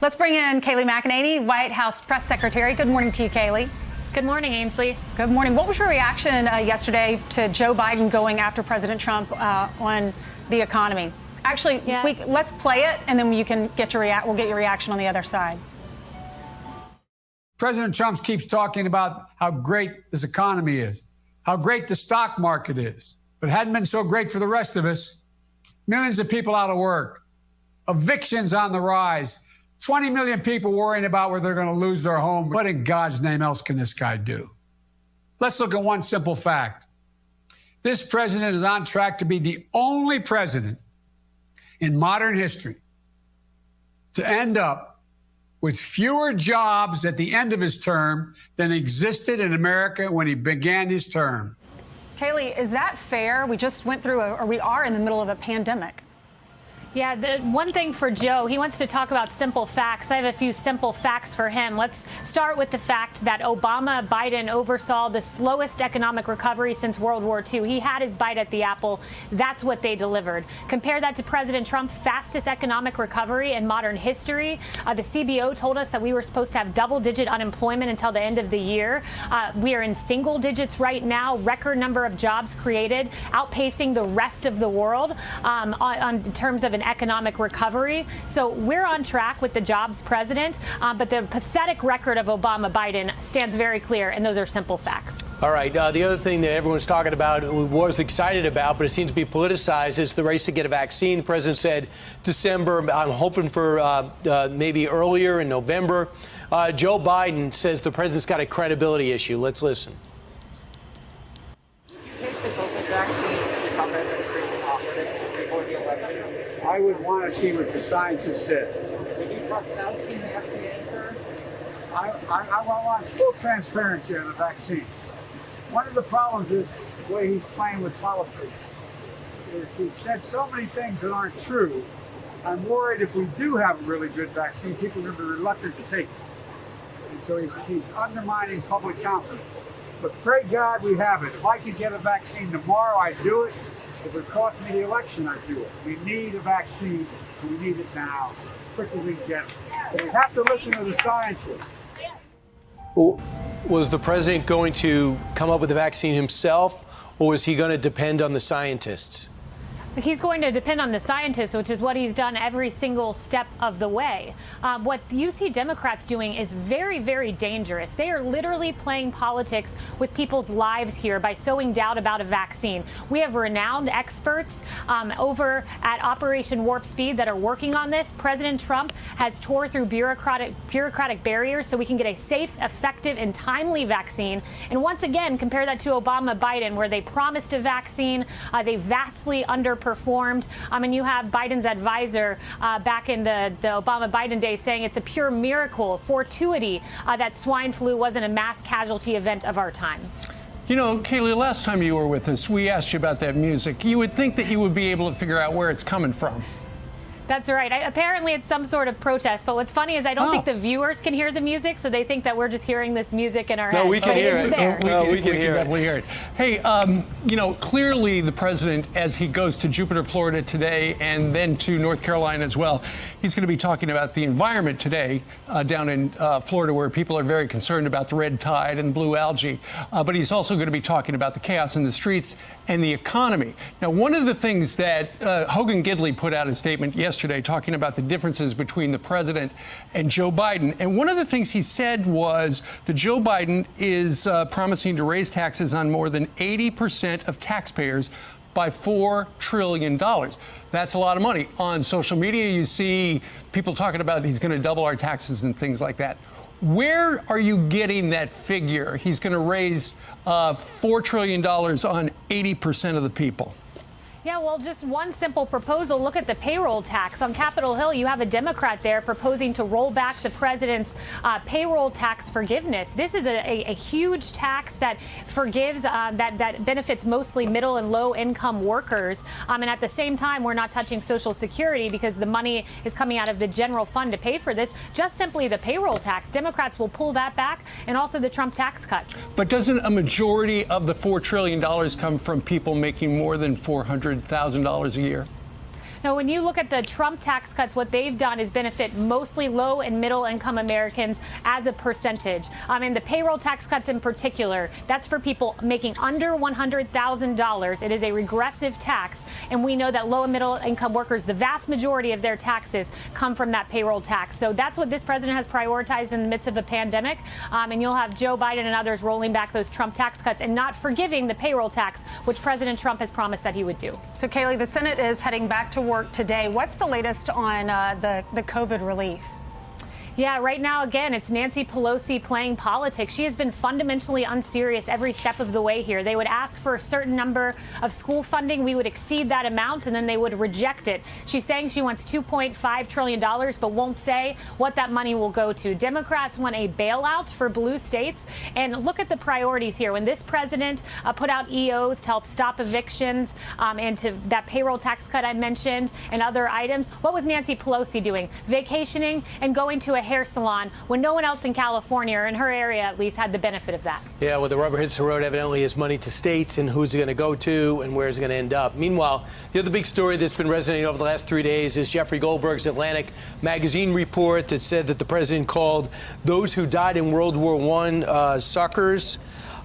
Let's bring in Kayleigh McEnany, White House press secretary. Good morning to you, Kayleigh. Good morning, Ainsley. Good morning. What was your reaction yesterday to Joe Biden going after President Trump on the economy? Actually, let's play it, and then you can get we'll get your reaction on the other side. President Trump keeps talking about how great this economy is, how great the stock market is, but it hadn't been so great for the rest of us. Millions of people out of work, evictions on the rise, 20 million people worrying about where they're going to lose their home. What in God's name else can this guy do? Let's look at one simple fact. This president is on track to be the only president in modern history to end up with fewer jobs at the end of his term than existed in America when he began his term. Kayleigh, is that fair? We just went through, or we are in the middle of a pandemic. Yeah, the one thing for Joe, he wants to talk about simple facts. I have a few simple facts for him. Let's start with the fact that Biden oversaw the slowest economic recovery since World War II. He had his bite at the apple. That's what they delivered. Compare that to President Trump's fastest economic recovery in modern history. The CBO told us that we were supposed to have double-digit unemployment until the end of the year. We are in single digits right now, record number of jobs created, outpacing the rest of the world in terms of an economic recovery. So we're on track with the jobs president, but the pathetic record of Biden stands very clear, and those are simple facts. All right. The other thing that everyone's talking about, was excited about, but it seems to be politicized, is the race to get a vaccine. The president said December. I'm hoping for maybe earlier in November. Joe Biden says the president's got a credibility issue. Let's listen. I would want to see what the scientists said. Would you trust that in the FDA, sir? I want full transparency on the vaccine. One of the problems is the way he's playing with policy. Is he said so many things that aren't true. I'm worried if we do have a really good vaccine, people are going to be reluctant to take it. And so he's undermining public confidence. But pray God we have it. If I could get a vaccine tomorrow, I'd do it. If it cost me the election, I'd do it. We need a vaccine, and we need it now, as quickly as we can get it. But we have to listen to the scientists. Was the president going to come up with the vaccine himself, or was he going to depend on the scientists? He's going to depend on the scientists, which is what he's done every single step of the way. What you see Democrats doing is very, very dangerous. They are literally playing politics with people's lives here by sowing doubt about a vaccine. We have renowned experts over at Operation Warp Speed that are working on this. President Trump has tore through bureaucratic barriers so we can get a safe, effective, and timely vaccine. And once again, compare that to Biden, where they promised a vaccine. They vastly underperformed. And you have Biden's advisor back in the Obama-Biden days saying it's a pure miracle, fortuity, that swine flu wasn't a mass casualty event of our time. You know, Kayleigh, last time you were with us, we asked you about that music. You would think that you would be able to figure out where it's coming from. That's right. Apparently, it's some sort of protest. But what's funny is I don't think the viewers can hear the music, so they think that we're just hearing this music in our heads. No, we can hear it. We can definitely hear it. Hey, you know, clearly the president, as he goes to Jupiter, Florida today, and then to North Carolina as well, he's going to be talking about the environment today down in Florida, where people are very concerned about the red tide and blue algae. But he's also going to be talking about the chaos in the streets and the economy. Now, one of the things that Hogan Gidley put out a statement yesterday talking about the differences between the president and Joe Biden. And one of the things he said was that Joe Biden is promising to raise taxes on more than 80% of taxpayers by $4 trillion. That's a lot of money. On social media, you see people talking about he's going to double our taxes and things like that. Where are you getting that figure? He's going to raise $4 trillion on 80% of the people. Yeah, well, just one simple proposal. Look at the payroll tax. On Capitol Hill, you have a Democrat there proposing to roll back the president's payroll tax forgiveness. This is a huge tax that forgives, that benefits mostly middle and low income workers. And at the same time, we're not touching Social Security because the money is coming out of the general fund to pay for this. Just simply the payroll tax. Democrats will pull that back, and also the Trump tax cuts. But doesn't a majority of the $4 trillion come from people making more than $400,000 a year? Now, when you look at the Trump tax cuts, what they've done is benefit mostly low and middle income Americans as a percentage. And the payroll tax cuts in particular, that's for people making under $100,000. It is a regressive tax. And we know that low and middle income workers, the vast majority of their taxes come from that payroll tax. So that's what this president has prioritized in the midst of a pandemic. And you'll have Joe Biden and others rolling back those Trump tax cuts and not forgiving the payroll tax, which President Trump has promised that he would do. So, Kayleigh, the Senate is heading back to work today. What's the latest on the COVID relief? Yeah, right now, again, it's Nancy Pelosi playing politics. She has been fundamentally unserious every step of the way here. They would ask for a certain number of school funding. We would exceed that amount, and then they would reject it. She's saying she wants $2.5 trillion, but won't say what that money will go to. Democrats want a bailout for blue states. And look at the priorities here. When this president put out EOs to help stop evictions and to that payroll tax cut I mentioned and other items, what was Nancy Pelosi doing? Vacationing and going to a hair salon when no one else in California, or in her area at least, had the benefit of that. Yeah, well, the rubber hits the road evidently is money to states and who's it going to go to and where it's going to end up. Meanwhile, the other big story that's been resonating over the last 3 days is Jeffrey Goldberg's Atlantic magazine report that said that the president called those who died in World War I suckers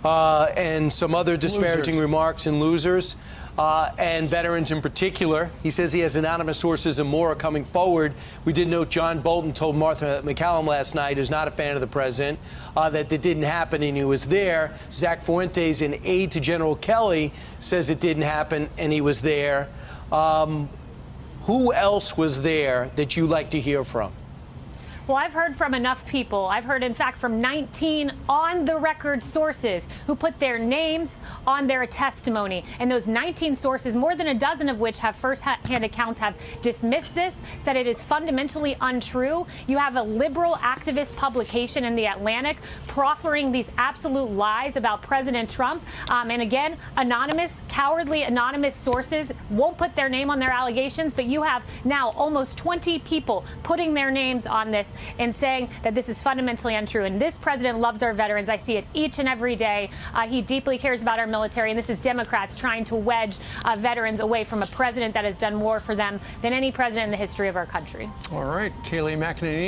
and some other disparaging remarks and losers. And veterans in particular. He says he has anonymous sources and more are coming forward. We did note John Bolton told Martha McCallum last night, who's not a fan of the president, that it didn't happen and he was there. Zach Fuentes, an aide to General Kelly, says it didn't happen and he was there. Who else was there that you like to hear from? Well, I've heard from enough people. I've heard, in fact, from 19 on-the-record sources who put their names on their testimony. And those 19 sources, more than a dozen of which have first-hand accounts, have dismissed this, said it is fundamentally untrue. You have a liberal activist publication in the Atlantic proffering these absolute lies about President Trump. And again, anonymous, cowardly anonymous sources won't put their name on their allegations, but you have now almost 20 people putting their names on this and saying that this is fundamentally untrue. And this president loves our veterans. I see it each and every day. He deeply cares about our military. And this is Democrats trying to wedge veterans away from a president that has done more for them than any president in the history of our country. All right, Kayleigh McEnany.